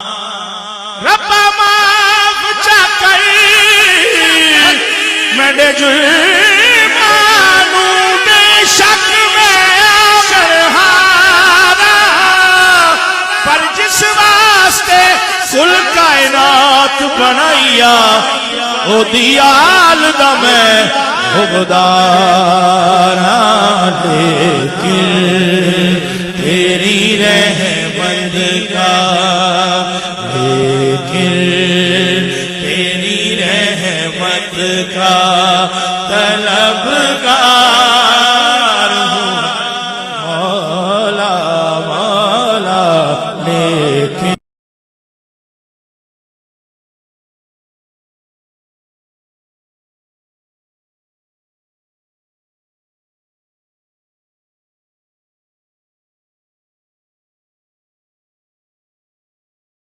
ربا معاف چا کری میرے جرمانو بے شک میں شرحارا پر جس واسطے کل کائنات بنائیا او دیال دا میں حقدارا لیکن تیری رحمت کا لیکن